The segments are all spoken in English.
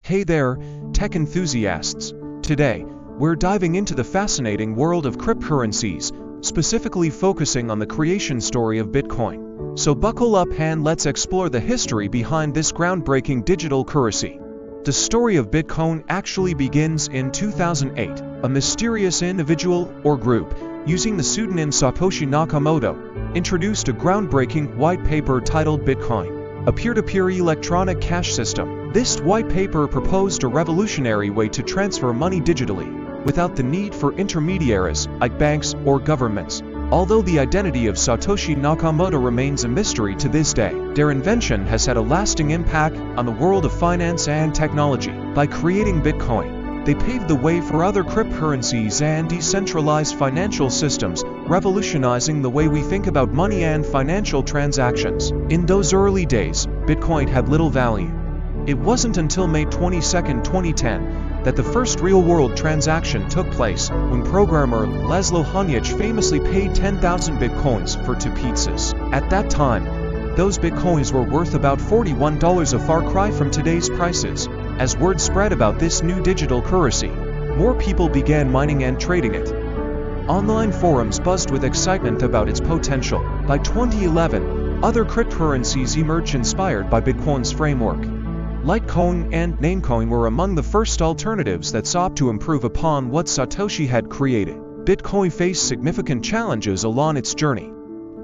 Hey there, tech enthusiasts! Today, we're diving into the fascinating world of cryptocurrencies, specifically focusing on the creation story of Bitcoin. So buckle up and let's explore the history behind this groundbreaking digital currency. The story of Bitcoin actually begins in 2008. A mysterious individual or group, using the pseudonym Satoshi Nakamoto, introduced a groundbreaking white paper titled Bitcoin, a peer-to-peer electronic cash system. This white paper proposed a revolutionary way to transfer money digitally, without the need for intermediaries like banks or governments. Although the identity of Satoshi Nakamoto remains a mystery to this day, their invention has had a lasting impact on the world of finance and technology. By creating Bitcoin, they paved the way for other cryptocurrencies and decentralized financial systems, revolutionizing the way we think about money and financial transactions. In those early days, Bitcoin had little value. It wasn't until May 22, 2010, that the first real-world transaction took place, when programmer Laszlo Hanyecz famously paid 10,000 bitcoins for 2 pizzas. At that time, those bitcoins were worth about $41, a far cry from today's prices. As word spread about this new digital currency, more people began mining and trading it. Online forums buzzed with excitement about its potential. By 2011, other cryptocurrencies emerged inspired by Bitcoin's framework. Litecoin and Namecoin were among the first alternatives that sought to improve upon what Satoshi had created. Bitcoin faced significant challenges along its journey.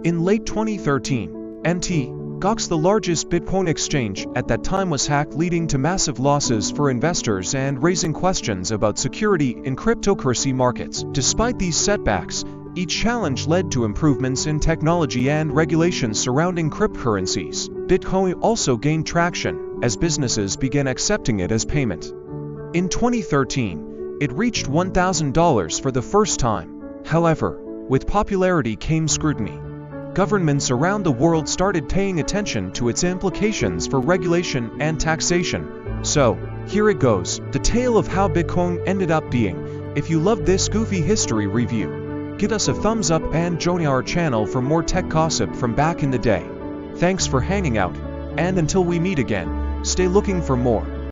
In late 2013, Gox, the largest Bitcoin exchange at that time, was hacked, leading to massive losses for investors and raising questions about security in cryptocurrency markets. Despite these setbacks, each challenge led to improvements in technology and regulations surrounding cryptocurrencies. Bitcoin also gained traction as businesses began accepting it as payment. In 2013, it reached $1,000 for the first time. However, with popularity came scrutiny. Governments around the world started paying attention to its implications for regulation and taxation. So, here it goes, the tale of how Bitcoin ended up being. If you loved this goofy history review, give us a thumbs up and join our channel for more tech gossip from back in the day. Thanks for hanging out, and until we meet again, stay looking for more.